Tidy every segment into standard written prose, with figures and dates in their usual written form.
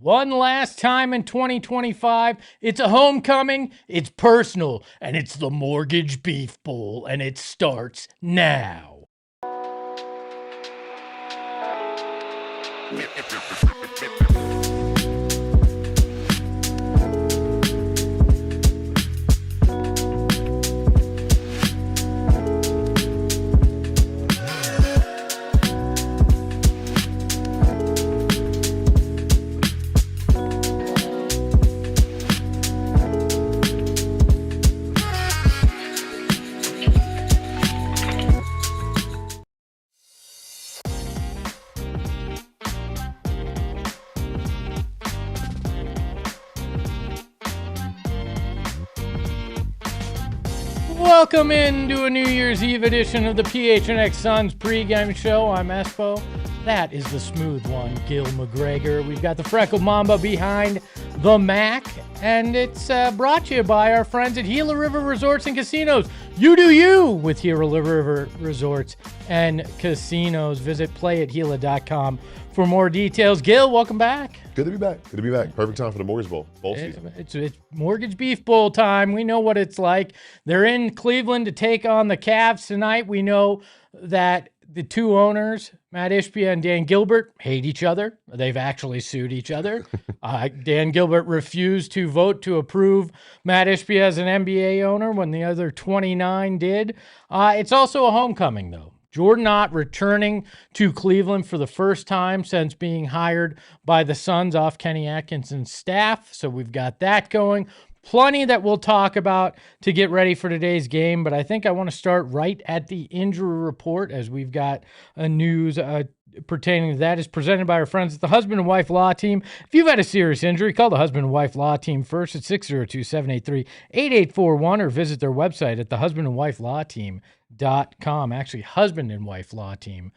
one last time in 2025. It's a homecoming, it's personal, and it's the Mortgage Beef Bowl, and it starts now. Welcome into a New Year's Eve edition of the PHNX Suns pregame show. I'm Espo. That is the smooth one, Gil McGregor. We've got the Freckled Mamba behind the Mac, and it's brought to you by our friends at Gila River Resorts and Casinos. You do you with Gila River Resorts and Casinos. Visit playatgila.com for more details. Gil, welcome back. Good to be back. Good to be back. Perfect time for the Mortgage Bowl season. It's Mortgage Beef Bowl time. We know what it's like. They're in Cleveland to take on the Cavs tonight. We know that the two owners, Matt Ishbia and Dan Gilbert, hate each other. They've actually sued each other. Dan Gilbert refused to vote to approve Matt Ishbia as an NBA owner when the other 29 did. It's also a homecoming, though. Jordan Ott returning to Cleveland for the first time since being hired by the Suns off Kenny Atkinson's staff. So we've got that going. Plenty that we'll talk about to get ready for today's game, but I think I want to start right at the injury report as we've got a news pertaining to that is presented by our friends at the Husband and Wife Law Team. If you've had a serious injury, call the Husband and Wife Law Team first at 602-783-8841 or visit their website at thehusbandandwifelawteam.com. Actually, husbandandwifelawteam.com.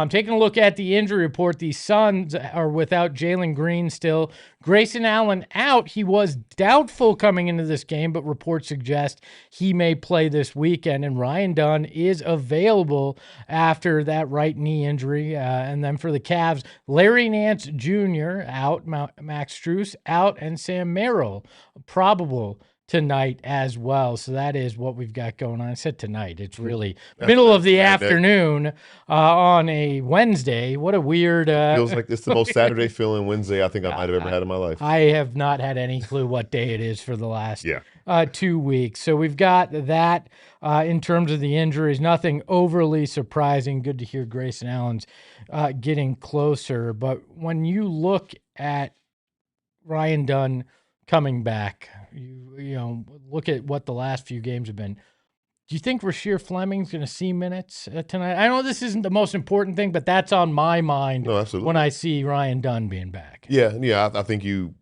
Taking a look at the injury report, the Suns are without Jalen Green still. Grayson Allen out. He was doubtful coming into this game, but reports suggest he may play this weekend. And Ryan Dunn is available after that right knee injury. And then for the Cavs, Larry Nance Jr. out, Max Strus out, and Sam Merrill probable tonight as well. So that is what we've got going on. I said tonight. It's really middle of the afternoon on a Wednesday. What a weird... feels like it's the most Saturday feeling Wednesday I think I might have ever had in my life. I have not had any clue what day it is for the last 2 weeks. So we've got that in terms of the injuries. Nothing overly surprising. Good to hear Grayson Allen's getting closer. But when you look at Ryan Dunn coming back, you know, look at what the last few games have been. Do you think Rasheer Fleming's going to see minutes tonight? I know this isn't the most important thing, but that's on my mind when I see Ryan Dunn being back. Yeah. I think you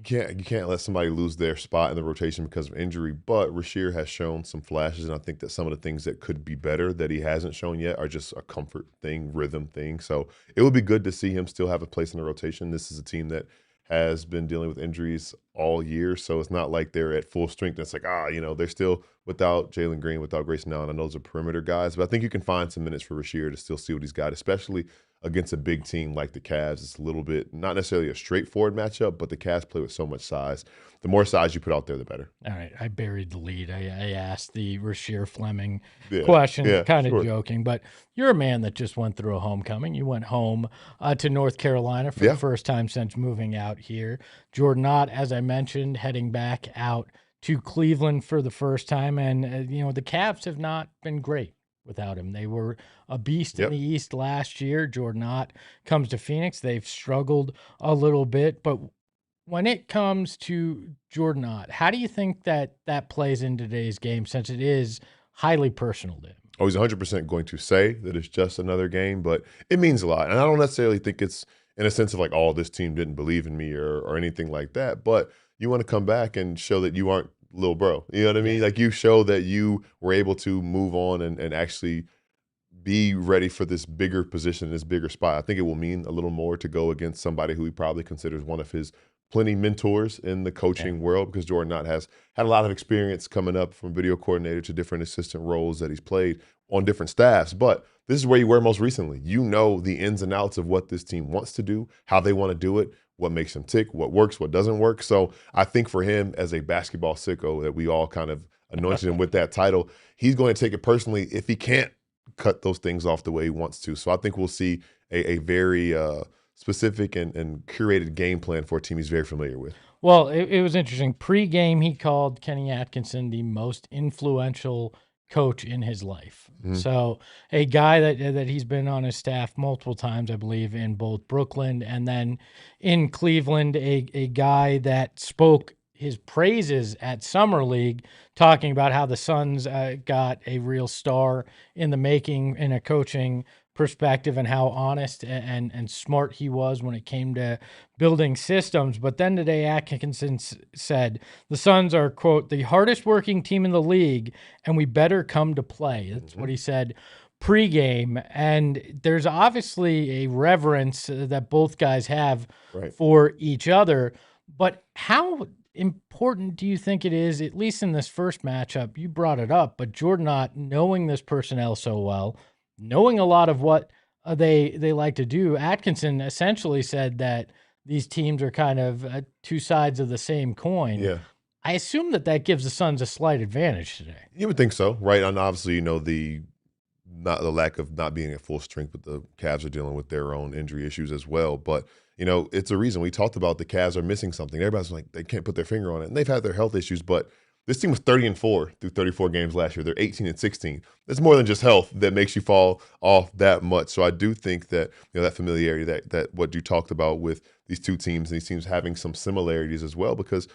can't let somebody lose their spot in the rotation because of injury. But Rasheer has shown some flashes, and I think that some of the things that could be better that he hasn't shown yet are just a comfort thing, rhythm thing. So it would be good to see him still have a place in the rotation. This is a team that has been dealing with injuries all year, so it's not like they're at full strength. It's like, they're still without Jalen Green, without Grayson Allen. I know those are perimeter guys, but I think you can find some minutes for Rasheer to still see what he's got, especially against a big team like the Cavs. It's a little bit, not necessarily a straightforward matchup, but the Cavs play with so much size. The more size you put out there, the better. All right, I buried the lead. I asked the Rasheer Fleming question, kind of joking, but you're a man that just went through a homecoming. You went home to North Carolina for the first time since moving out here. Jordan Ott, as I mentioned, heading back out to Cleveland for the first time, and the Cavs have not been great without him. They were a beast in the East last year. Jordan Ott comes to Phoenix. They've struggled a little bit, but when it comes to Jordan Ott, how do you think that plays in today's game, since it is highly personal to him? Oh, he's 100% going to say that it's just another game, but it means a lot. And I don't necessarily think it's in a sense of like, oh, this team didn't believe in me or anything like that. But you want to come back and show that you aren't little bro. You know what I mean? Like, you show that you were able to move on and actually be ready for this bigger position, this bigger spot. I think it will mean a little more to go against somebody who he probably considers one of his plenty mentors in the coaching world, because Jordan Ott has had a lot of experience coming up from video coordinator to different assistant roles that he's played on different staffs. But this is where you were most recently. You know the ins and outs of what this team wants to do, how they want to do it, what makes them tick, what works, what doesn't work. So I think for him as a basketball sicko that we all kind of anointed him with that title, he's going to take it personally if he can't cut those things off the way he wants to. So I think we'll see a very specific and curated game plan for a team he's very familiar with. Well, it was interesting. Pre-game, he called Kenny Atkinson the most influential coach in his life. So a guy that he's been on his staff multiple times, I believe, in both Brooklyn and then in Cleveland, a guy that spoke his praises at Summer League, talking about how the Suns got a real star in the making in a coaching perspective and how honest and smart he was when it came to building systems. But then today, Atkinson said the Suns are, quote, the hardest working team in the league, and we better come to play. That's what he said pregame. And there's obviously a reverence that both guys have for each other. But how important do you think it is, at least in this first matchup? You brought it up, but Jordan Ott, knowing this personnel so well, knowing a lot of what they like to do. Atkinson essentially said that these teams are kind of two sides of the same coin. Yeah. I assume that gives the Suns a slight advantage today. You would think so, right? And obviously, you know, the lack of not being at full strength, but the Cavs are dealing with their own injury issues as well. But, you know, it's a reason. We talked about the Cavs are missing something. Everybody's like, they can't put their finger on it. And they've had their health issues, but this team was 30-4 through 34 games last year. They're 18-16. It's more than just health that makes you fall off that much. So I do think that, you know, that familiarity, that what you talked about with these two teams, and these teams having some similarities as well, because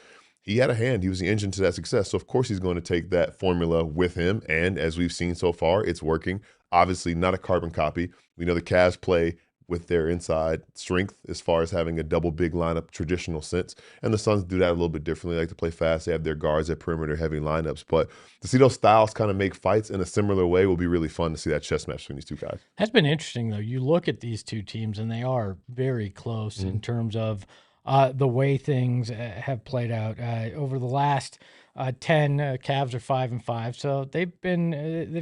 he had a hand. He was the engine to that success. So of course he's going to take that formula with him. And as we've seen so far, it's working. Obviously not a carbon copy. We know the Cavs play with their inside strength as far as having a double big lineup traditional sense. And the Suns do that a little bit differently. They like to play fast. They have their guards at perimeter heavy lineups. But to see those styles kind of make fights in a similar way will be really fun to see that chess match between these two guys. Has been interesting, though. You look at these two teams, and they are very close in terms of the way things have played out. Over the last 10, Cavs are 5-5, so they've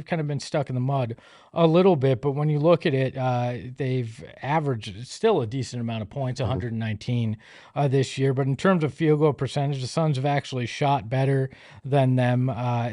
kind of been stuck in the mud a little bit. But when you look at it, they've averaged still a decent amount of points, 119 this year. But in terms of field goal percentage, the Suns have actually shot better than them.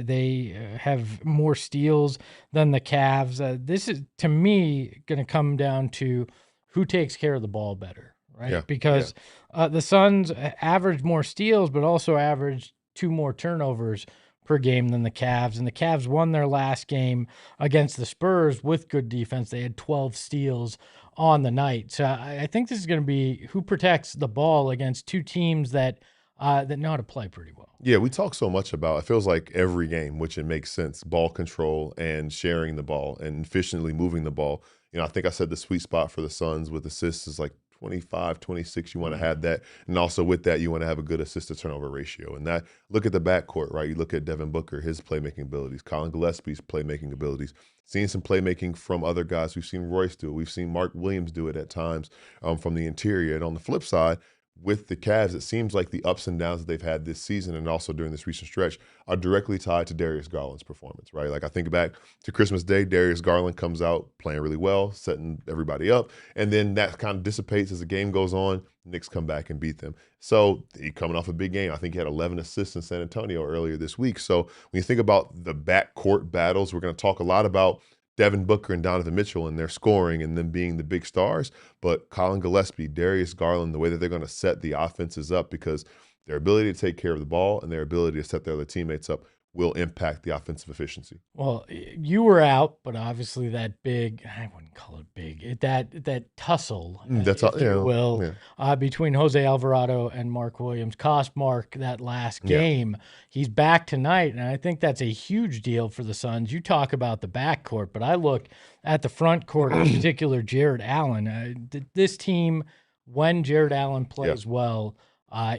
They have more steals than the Cavs. This is, to me, going to come down to who takes care of the ball better, right? Yeah, Because the Suns average more steals, but also average 2 more turnovers per game than the Cavs. And the Cavs won their last game against the Spurs with good defense. They had 12 steals on the night. So I think this is going to be who protects the ball against two teams that know how to play pretty well. Yeah, we talk so much about, it feels like every game, which it makes sense, ball control and sharing the ball and efficiently moving the ball. You know, I think I said the sweet spot for the Suns with assists is like 25, 26. You want to have that. And also with that, you want to have a good assist to turnover ratio. And that, look at the backcourt, right? You look at Devin Booker, his playmaking abilities, Colin Gillespie's playmaking abilities, seeing some playmaking from other guys. We've seen Royce do it. We've seen Mark Williams do it at times from the interior. And on the flip side, with the Cavs, it seems like the ups and downs that they've had this season and also during this recent stretch are directly tied to Darius Garland's performance, right? Like I think back to Christmas Day, Darius Garland comes out playing really well, setting everybody up, and then that kind of dissipates as the game goes on. Knicks come back and beat them. So he coming off a big game. I think he had 11 assists in San Antonio earlier this week. So when you think about the backcourt battles, we're going to talk a lot about Devin Booker and Donovan Mitchell and their scoring and them being the big stars, but Colin Gillespie, Darius Garland, the way that they're going to set the offenses up, because their ability to take care of the ball and their ability to set their other teammates up will impact the offensive efficiency. Well, you were out, but obviously that big, I wouldn't call it big, that tussle, That's if you will, between Jose Alvarado and Mark Williams cost Mark that last game. He's back tonight, and I think that's a huge deal for the Suns. You talk about the backcourt, but I look at the front court, in particular Jared Allen. This team, when Jared Allen plays well,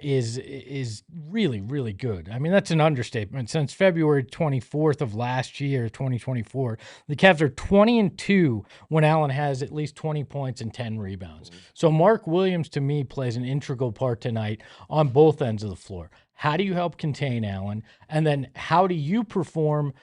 is really, really good. I mean, that's an understatement. Since February 24th of last year, 2024, the Cavs are 20-2 when Allen has at least 20 points and 10 rebounds. So Mark Williams, to me, plays an integral part tonight on both ends of the floor. How do you help contain Allen? And then how do you perform,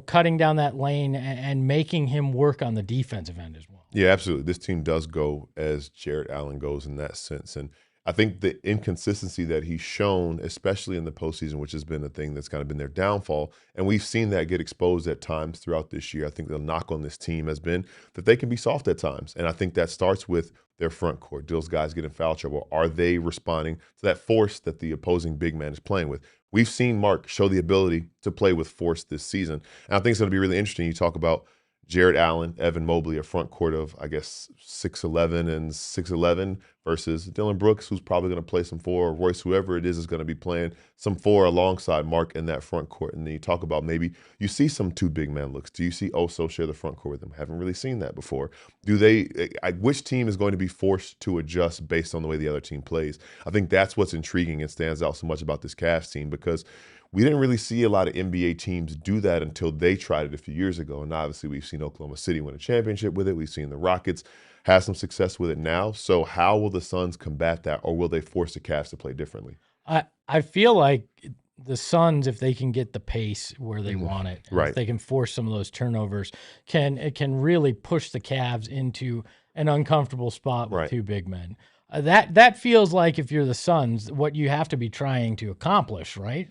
cutting down that lane and making him work on the defensive end as well? Yeah, absolutely. This team does go as Jared Allen goes in that sense. And I think the inconsistency that he's shown, especially in the postseason, which has been a thing that's kind of been their downfall, and we've seen that get exposed at times throughout this year. I think the knock on this team has been that they can be soft at times. And I think that starts with their front court. Do those guys get in foul trouble? Are they responding to that force that the opposing big man is playing with? We've seen Mark show the ability to play with force this season. And I think it's going to be really interesting. You talk about Jared Allen, Evan Mobley, a front court of, I guess, 6'11 and 6'11 versus Dylan Brooks, who's probably going to play some four, or Royce, whoever it is going to be playing some four alongside Mark in that front court. And then you talk about maybe you see some two big man looks. Do you see Oso share the front court with them? Haven't really seen that before. Which team is going to be forced to adjust based on the way the other team plays? I think that's what's intriguing and stands out so much about this Cavs team, because we didn't really see a lot of NBA teams do that until they tried it a few years ago. And obviously we've seen Oklahoma City win a championship with it. We've seen the Rockets have some success with it now. So how will the Suns combat that, or will they force the Cavs to play differently? I feel like the Suns, if they can get the pace where they want it, and Right. if they can force some of those turnovers, can really push the Cavs into an uncomfortable spot with Right. two big men. That feels like, if you're the Suns, what you have to be trying to accomplish, right?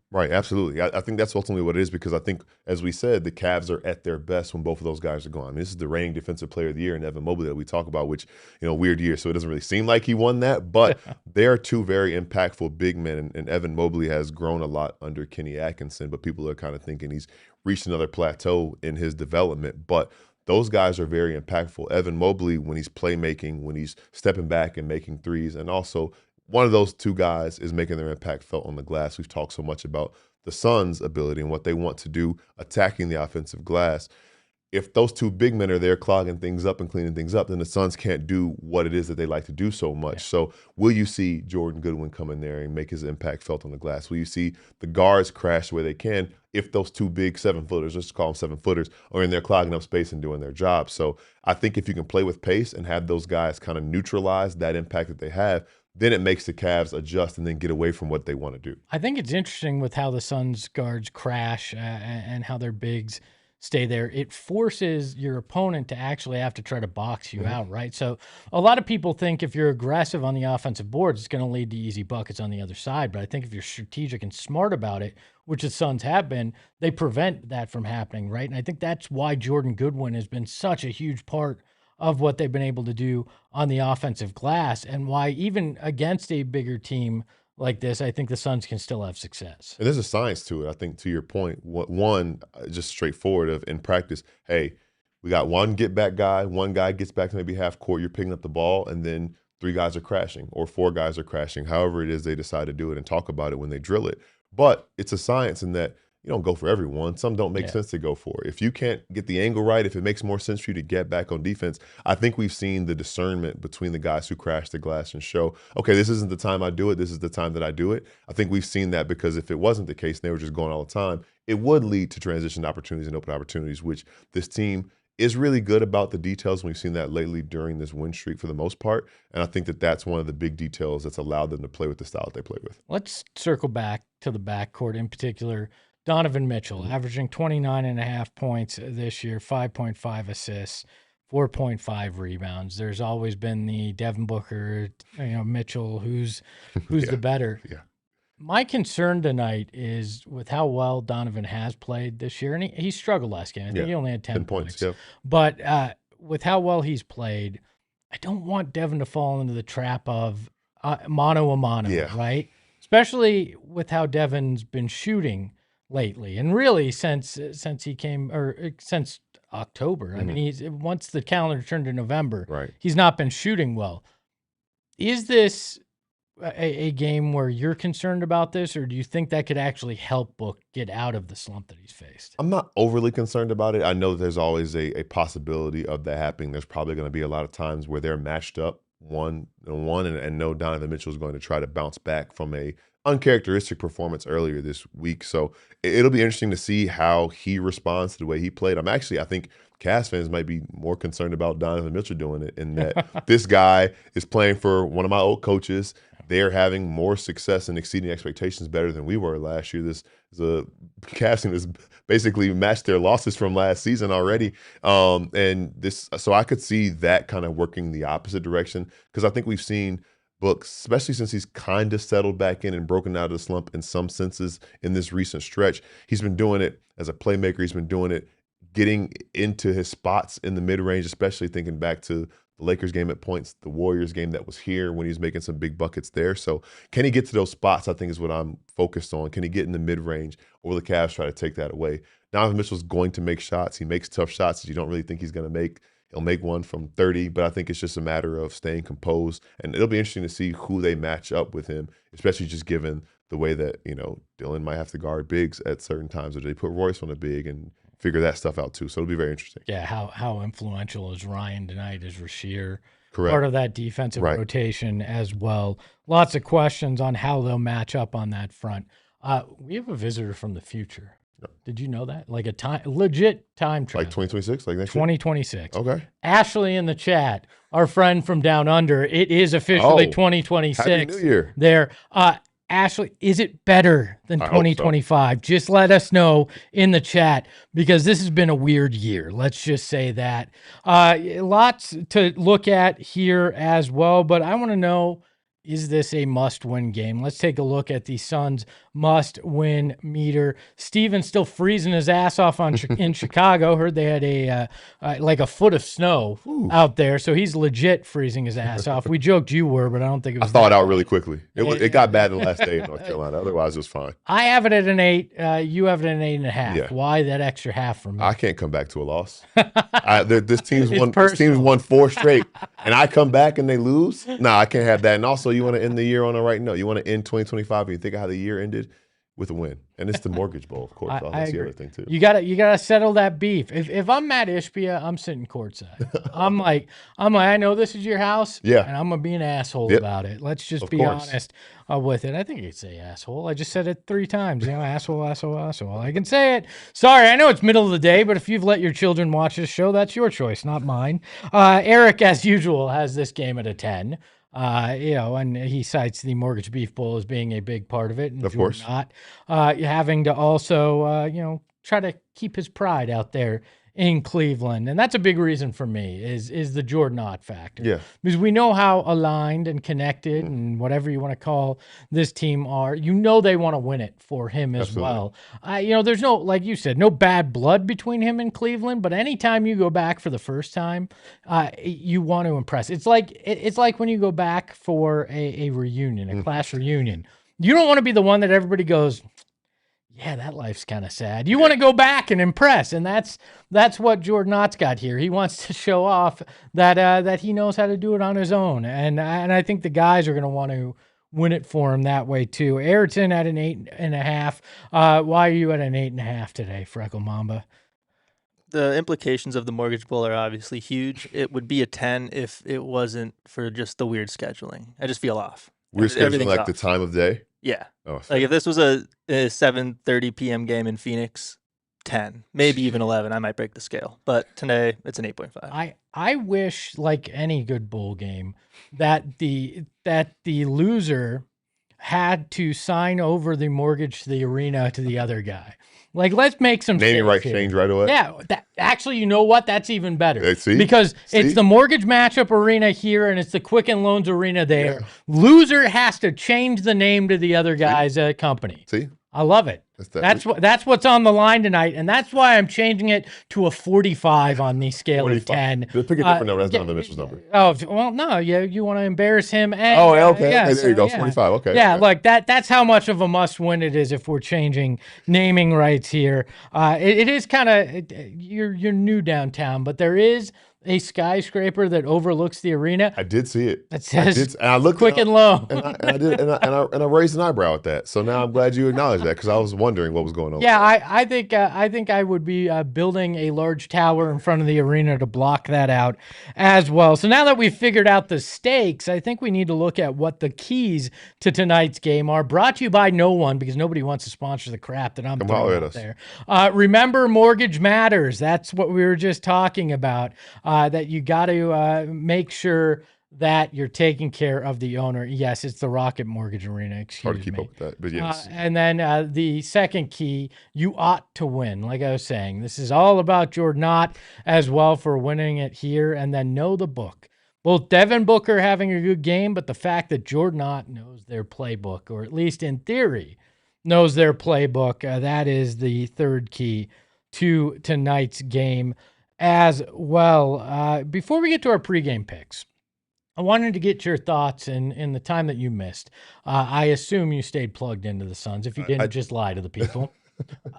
Right, absolutely. I think that's ultimately what it is, because I think, as we said, the Cavs are at their best when both of those guys are gone. I mean, this is the reigning Defensive Player of the Year in Evan Mobley that we talk about, which, weird year, so it doesn't really seem like he won that, but they are two very impactful big men, and Evan Mobley has grown a lot under Kenny Atkinson, but people are kind of thinking he's reached another plateau in his development. But those guys are very impactful. Evan Mobley, when he's playmaking, when he's stepping back and making threes, and also one of those two guys is making their impact felt on the glass. We've talked so much about the Suns' ability and what they want to do attacking the offensive glass. If those two big men are there clogging things up and cleaning things up, then the Suns can't do what it is that they like to do so much. Yeah. So will you see Jordan Goodwin come in there and make his impact felt on the glass? Will you see the guards crash the way they can if those two big 7-footers, let's call them 7-footers, are in there clogging up space and doing their job? So I think if you can play with pace and have those guys kind of neutralize that impact that they have, then it makes the Cavs adjust and then get away from what they want to do. I think it's interesting with how the Suns guards crash and how their bigs stay there. It forces your opponent to actually have to try to box you out, right? So a lot of people think if you're aggressive on the offensive boards, it's going to lead to easy buckets on the other side. But I think if you're strategic and smart about it, which the Suns have been, they prevent that from happening, right? And I think that's why Jordan Goodwin has been such a huge part of what they've been able to do on the offensive glass, and why even against a bigger team like this, I think the Suns can still have success. And there's a science to it, I think, to your point. One, just straightforward of in practice, hey, we got one get back guy, one guy gets back to maybe half court, you're picking up the ball, and then 3 guys are crashing or 4 guys are crashing, however it is they decide to do it, and talk about it when they drill it. But it's a science in that you don't go for everyone. Some don't make sense to go for. If you can't get the angle right, if it makes more sense for you to get back on defense, I think we've seen the discernment between the guys who crash the glass and show, okay, this isn't the time I do it, this is the time that I do it. I think we've seen that, because if it wasn't the case and they were just going all the time, it would lead to transition opportunities and open opportunities, which this team is really good about the details. We've seen that lately during this win streak for the most part. And I think that that's one of the big details that's allowed them to play with the style that they play with. Let's circle back to the backcourt, in particular Donovan Mitchell, averaging 29.5 points this year, 5.5 assists, 4.5 rebounds. There's always been the Devin Booker, Mitchell, who's the better. Yeah. My concern tonight is with how well Donovan has played this year, and he struggled last game. I think he only had 10 points. Yeah. But with how well he's played, I don't want Devin to fall into the trap of mano a mano, right? Especially with how Devin's been shooting lately, and really since he came, or since October. I mean, once the calendar turned to November, he's not been shooting well. Is this a game where you're concerned about this, or do you think that could actually help Book get out of the slump that he's faced? I'm not overly concerned about it. I know there's always a possibility of that happening. There's probably going to be a lot of times where they're matched up 1-on-1, and no, Donovan Mitchell is going to try to bounce back from a uncharacteristic performance earlier this week. So it'll be interesting to see how he responds to the way he played. I think Cavs fans might be more concerned about Donovan Mitchell doing it, in that this guy is playing for one of my old coaches. they're having more success and exceeding expectations better than we were last year. This is a casting that's basically matched their losses from last season already. So I could see that kind of working the opposite direction, because I think we've seen Book, especially since he's kind of settled back in and broken out of the slump in some senses in this recent stretch. He's been doing it as a playmaker. He's been doing it, getting into his spots in the mid-range, especially thinking back to the Lakers game at points, the Warriors game that was here when he was making some big buckets there. So can he get to those spots, I think, is what I'm focused on. Can he get in the mid-range, or will the Cavs try to take that away? Donovan Mitchell's going to make shots. He makes tough shots that you don't really think he's going to make. He'll make one from 30, but I think it's just a matter of staying composed. And it'll be interesting to see who they match up with him, especially just given the way that, Dylan might have to guard bigs at certain times, or they put Royce on a big and figure that stuff out too. So it'll be very interesting. Yeah, how influential is Ryan tonight? Is Rasheer Correct. Part of that defensive rotation as well? Lots of questions on how they'll match up on that front. We have a visitor from the future. Yep. Did you know that? Like legit time travel. Like 2026? Like next 2026. Year? Okay. Ashley in the chat, our friend from down under. It is officially 2026. Happy New Year. There. Ashley, is it better than 2025? So. Just let us know in the chat, because this has been a weird year. Let's just say that. Lots to look at here as well, but I want to know, is this a must-win game? Let's take a look at the Suns' must-win meter. Steven's still freezing his ass off in Chicago. Heard they had like a foot of snow out there, so he's legit freezing his ass off. We joked you were, but I don't think it was. I thawed out really quickly. It got bad in the last day in North Carolina. Otherwise, it was fine. I have it at an 8. You have it at an 8.5. Yeah. Why that extra half from me? I can't come back to a loss. This team's won 4 straight, and I come back and they lose. Nah, I can't have that. And also, you want to end the year on the right note. You want to end 2025 and you think of how the year ended with a win. And it's the Mortgage Bowl, of course. That's the other thing too. You gotta settle that beef. If I'm Matt Ishbia, I'm sitting courtside. I'm like, I know this is your house, and I'm gonna be an asshole about it. Let's just be honest with it. I think you could say asshole. I just said it 3 times. Asshole. I can say it. Sorry, I know it's middle of the day, but if you've let your children watch this show, that's your choice, not mine. Eric, as usual, has this game at a 10. And he cites the Mortgage Beef Bowl as being a big part of it. And of course. Not having to also, try to keep his pride out there in Cleveland. And that's a big reason for me is the Jordan Ott factor. Yeah. Because we know how aligned and connected and whatever you want to call this team are. They want to win it for him as well. There's no, like you said, no bad blood between him and Cleveland, but anytime you go back for the first time, you want to impress. It's like when you go back for a reunion, a class reunion. You don't want to be the one that everybody goes, yeah, that life's kind of sad. You want to go back and impress, and that's what Jordan Ott's got here. He wants to show off that he knows how to do it on his own, and I think the guys are going to want to win it for him that way too. Ayrton at an 8.5. Why are you at an 8.5 today, Freckle Mamba? The implications of the Mortgage Bowl are obviously huge. It would be a 10 if it wasn't for just the weird scheduling. I just feel off. Weird scheduling, like off. The time of day? Yeah. Oh, like if this was a 7:30 p.m. game in Phoenix, 10, maybe even 11, I might break the scale. But today, it's an 8.5. I wish, like any good bowl game, that the loser had to sign over the mortgage to the arena to the other guy. Like, let's make some naming right change right away. Yeah, actually, you know what? That's even better. Because See? It's the mortgage matchup arena here, and it's the Quicken Loans arena there. Yeah. Loser has to change the name to the other guy's company. See? I love it. That's what's on the line tonight, and that's why I'm changing it to a 45 on the scale 45. Of 10. Pick a different number. That's Donovan Mitchell's number. Oh, well, no, you want to embarrass him. And, okay. Yeah, okay, there you go. 45. Okay. Yeah, look, that's how much of a must-win it is if we're changing naming rights here. It is kind of you're new downtown, but there is a skyscraper that overlooks the arena. I did see it. That says and I looked Quicken Loan. And I raised an eyebrow at that. So now I'm glad you acknowledged that, because I was wondering what was going on. Yeah, I think I would be building a large tower in front of the arena to block that out as well. So now that we've figured out the stakes, I think we need to look at what the keys to tonight's game are. Brought to you by no one, because nobody wants to sponsor the crap that I'm throwing out there. Remember, Mortgage Matters. That's what we were just talking about. That you got to make sure that you're taking care of the owner. Yes, it's the Rocket Mortgage Arena. Hard Excuse to keep me. up with that, but yes. And then the second key, you ought to win. Like I was saying, this is all about Jordan Ott as well for winning it here. And then know the book. Both Devin Booker having a good game, but the fact that Jordan Ott knows their playbook, or at least in theory, knows their playbook, that is the third key to tonight's game as well. Before we get to our pregame picks, I wanted to get your thoughts in the time that you missed. I assume you stayed plugged into the Suns. If you didn't, just lie to the people.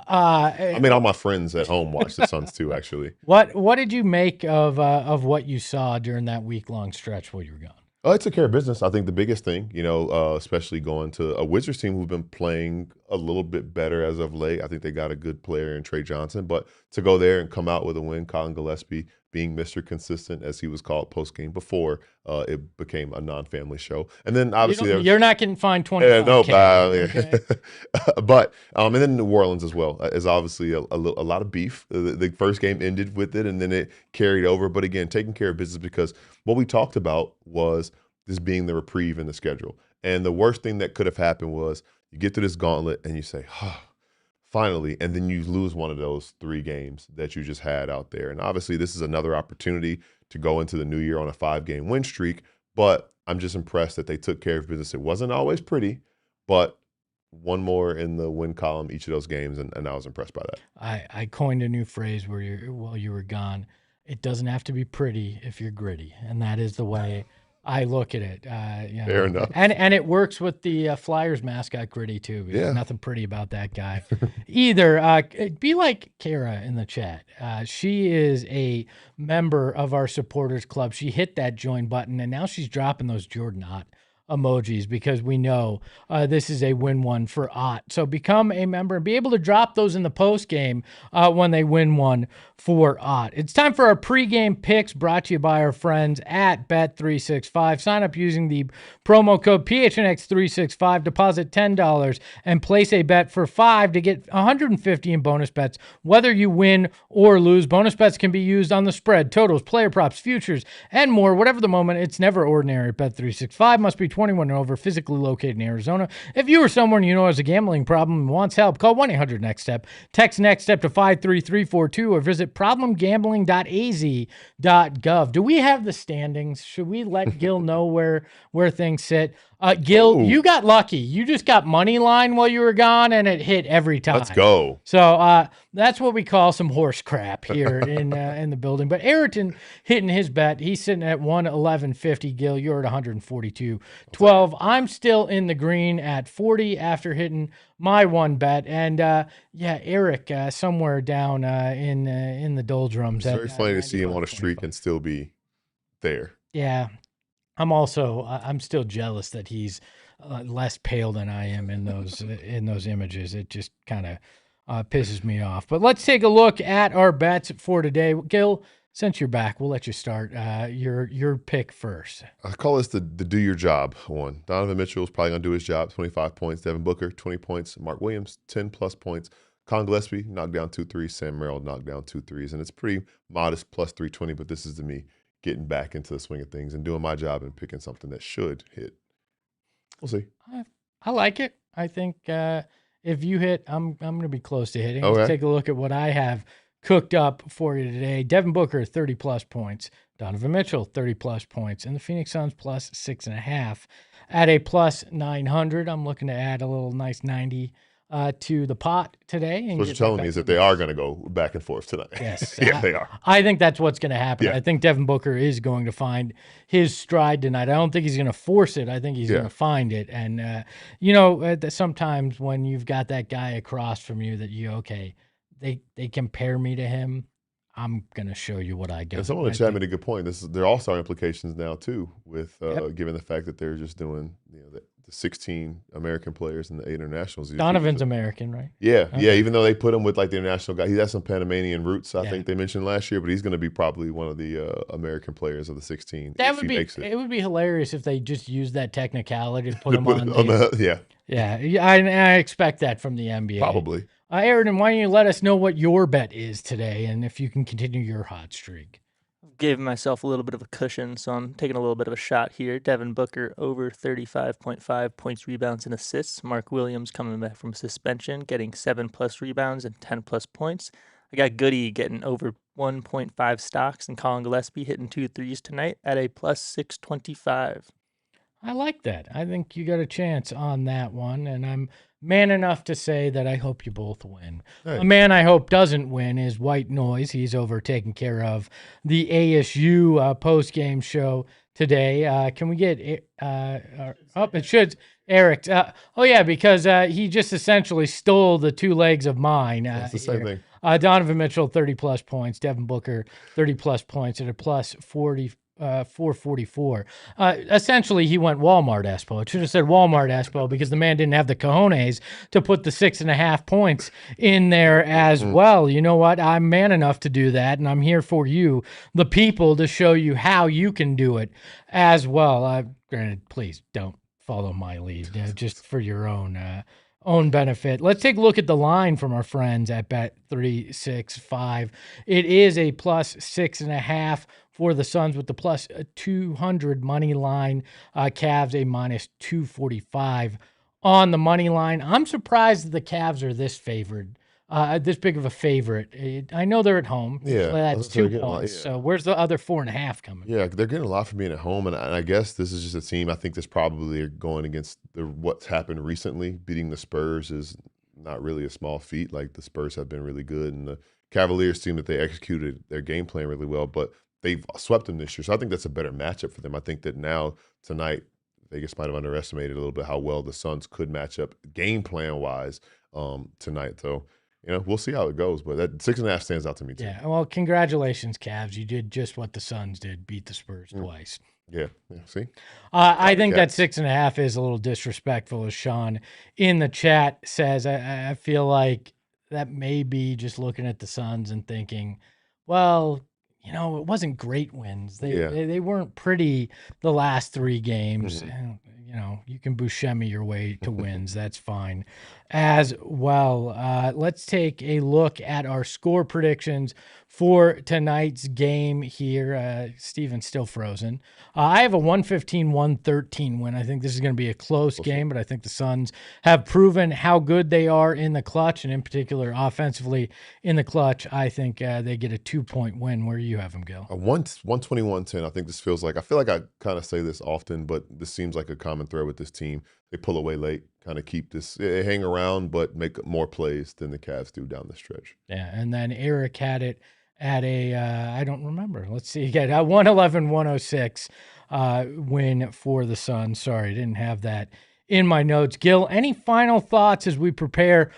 I mean, all my friends at home watch the Suns too, actually. What did you make of what you saw during that week-long stretch while you were gone? Oh, it took care of business. I think the biggest thing, especially going to a Wizards team who've been playing a little bit better as of late. I think they got a good player in Trey Johnson, but to go there and come out with a win, Colin Gillespie being Mr. Consistent, as he was called post-game before it became a non-family show. And then obviously you're not getting fined $25K. But and then New Orleans as well is obviously a lot of beef. The first game ended with it, and then it carried over. But again, taking care of business, because what we talked about was this being the reprieve in the schedule. And the worst thing that could have happened was you get to this gauntlet and you say, finally, and then you lose one of those 3 games that you just had out there. And obviously this is another opportunity to go into the new year on a 5-game win streak, but I'm just impressed that they took care of business. It wasn't always pretty, but one more in the win column each of those games, and I was impressed by that. I coined a new phrase while you were gone. It doesn't have to be pretty if you're gritty, and that is the way I look at it. Fair enough. And it works with the Flyers mascot Gritty too. There's nothing pretty about that guy either. Be like Kara in the chat. She is a member of our supporters club. She hit that join button, and now she's dropping those Jordan Ott emojis because we know this is a win one for Ott. So become a member and be able to drop those in the post game when they win one for Ott. It's time for our pregame picks, brought to you by our friends at Bet365. Sign up using the promo code PHNX365, deposit $10 and place a bet for $5 to get $150 in bonus bets whether you win or lose. Bonus bets can be used on the spread, totals, player props, futures, and more. Whatever the moment, it's never ordinary at Bet365. Must be 21 and over, physically located in Arizona. If you or someone you know has a gambling problem and wants help, call 1-800-NEXT-STEP. Text NEXT STEP to 53342 or visit problemgambling.az.gov. Do we have the standings? Should we let Gil know where things sit? Gil, you got lucky. You just got money line while you were gone, and it hit every time. Let's go. So that's what we call some horse crap here in the building. But Ayrton hitting his bet. He's sitting at 111.50. Gil, you're at 142.12. I'm still in the green at 40 after hitting my one bet. And Eric somewhere down in the doldrums. It's very funny to see him on a streak and still be there. Yeah. I'm still jealous that he's less pale than I am in those images. It just kind of pisses me off. But let's take a look at our bets for today. Gil, since you're back, we'll let you start your pick first. I call this the do your job one. Donovan Mitchell is probably going to do his job, 25 points. Devin Booker, 20 points. Mark Williams, 10+ points. Colin Gillespie knocked down 2 threes. Sam Merrill knocked down 2 threes. And it's pretty modest, plus 320, but this is to me getting back into the swing of things and doing my job and picking something that should hit. We'll see. I like it. I think if you hit, I'm going to be close to hitting. Okay. Let's take a look at what I have cooked up for you today. Devin Booker, 30+ points. Donovan Mitchell, 30+ points. And the Phoenix Suns plus 6.5 at a plus 900. I'm looking to add a little nice 90 to the pot today. And what you're telling me is that they are going to go back and forth tonight. Yes. Yeah, they are. I think that's what's going to happen. Yeah. I think Devin Booker is going to find his stride tonight. I don't think he's going to force it. I think he's going to find it. And, sometimes when you've got that guy across from you that they compare me to him, I'm going to show you what I got. And someone in the chat made a good point. There are all-star implications now, too, with given the fact that they're just doing the 16 American players and the 8 internationals. Donovan's American, right? Yeah, okay. Even though they put him with like the international guy, he has some Panamanian roots. I think they mentioned last year, but he's going to be probably one of the American players of the 16. It would be hilarious if they just used that technicality to put him on. Yeah. I expect that from the NBA. Probably. Aaron, why don't you let us know what your bet is today, and if you can continue your hot streak? gave myself a little bit of a cushion, so I'm taking a little bit of a shot here. Devin Booker over 35.5 points, rebounds, and assists. Mark Williams coming back from suspension, getting 7+ rebounds and 10+ points. I got Goody getting over 1.5 stocks, and Colin Gillespie hitting 2 threes tonight at a +625. I like that. I think you got a chance on that one, and I'm man enough to say that I hope you both win. Hey. A man I hope doesn't win is White Noise. He's over taking care of the ASU post-game show today. Can we get it should Eric. Oh, yeah, because he just essentially stole the 2 legs of mine. It's the same thing. Donovan Mitchell, 30+ points. Devin Booker, 30+ points at a +444. Essentially, he went Walmart Espo. It should have said Walmart Espo because the man didn't have the cojones to put the 6.5 points in there as well. You know what? I'm man enough to do that, and I'm here for you, the people, to show you how you can do it as well. Granted, please don't follow my lead, just for your own benefit. Let's take a look at the line from our friends at Bet365. It is a +6.5 for the Suns with the +200 money line. Cavs a -245 on the money line. I'm surprised that the Cavs are this favored, this big of a favorite. I know they're at home. Yeah, That's so they're 2 getting points. yeah. So where's the other 4.5 coming? Yeah, they're getting a lot from being at home, and I guess this is just a team. I think that's probably going against what's happened recently. Beating the Spurs is not really a small feat. Like, the Spurs have been really good, and the Cavaliers seem that they executed their game plan really well, but they've swept them this year. So I think that's a better matchup for them. I think that now, tonight, Vegas might have underestimated a little bit how well the Suns could match up game plan-wise tonight. So, we'll see how it goes, but that 6.5 stands out to me too. Yeah, well, congratulations, Cavs. You did just what the Suns did, beat the Spurs twice. Yeah, see? I think that Cats. 6.5 is a little disrespectful, as Sean in the chat says. I feel like that may be just looking at the Suns and thinking, well, it wasn't great wins. They weren't pretty the last 3 games. You can Buscemi your way to wins. That's fine as well. Let's take a look at our score predictions for tonight's game here. Steven's still frozen. I have a 115-113 win. I think this is going to be a close game, but I think the Suns have proven how good they are in the clutch, and in particular offensively in the clutch. I think they get a 2-point win. Where do you have them, Gil? 121-10. I think this feels like, I feel like I kind of say this often, but this seems like a common thread with this team. They pull away late, kind of keep this, hang around, but make more plays than the Cavs do down the stretch. Yeah, and then Eric had it at a, I don't remember. Let's see. He got a 111-106 win for the Suns. Sorry, I didn't have that in my notes. Gil, any final thoughts as we prepare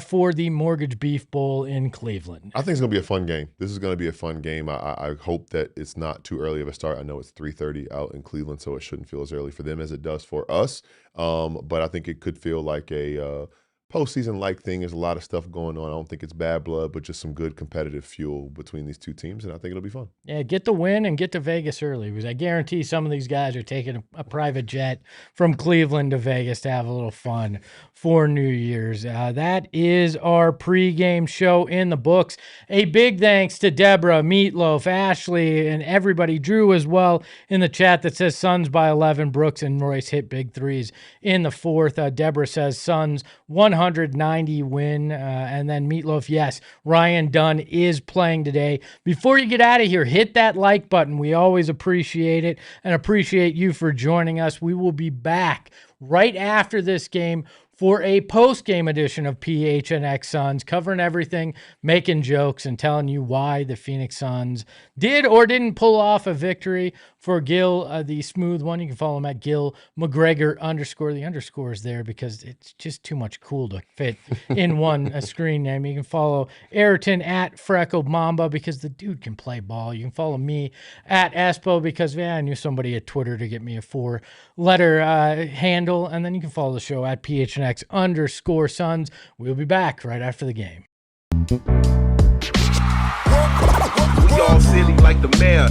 for the Mortgage Beef Bowl in Cleveland? I think it's going to be a fun game. This is going to be a fun game. I hope that it's not too early of a start. I know it's 3:30 out in Cleveland, so it shouldn't feel as early for them as it does for us. But I think it could feel like a postseason-like thing. There's a lot of stuff going on. I don't think it's bad blood, but just some good competitive fuel between these two teams, and I think it'll be fun. Yeah, get the win and get to Vegas early, because I guarantee some of these guys are taking a private jet from Cleveland to Vegas to have a little fun for New Year's. That is our pregame show in the books. A big thanks to Deborah, Meatloaf, Ashley, and everybody. Drew as well in the chat that says Suns by 11. Brooks and Royce hit big threes in the fourth. Deborah says Suns 190 win. And then Meatloaf, yes, Ryan Dunn is playing today. Before you get out of here, hit that like button. We always appreciate it and appreciate you for joining us. We will be back right after this game for a post-game edition of PHNX Suns, covering everything, making jokes, and telling you why the Phoenix Suns did or didn't pull off a victory. For Gil, the smooth one, you can follow him at Gil McGregor _ The underscore is there because it's just too much cool to fit in one screen name. You can follow Ayrton at Freckled Mamba because the dude can play ball. You can follow me at Espo because, I knew somebody at Twitter to get me a 4-letter handle. And then you can follow the show at PHNX _ Suns. We'll be back right after the game. We all silly like the mayor.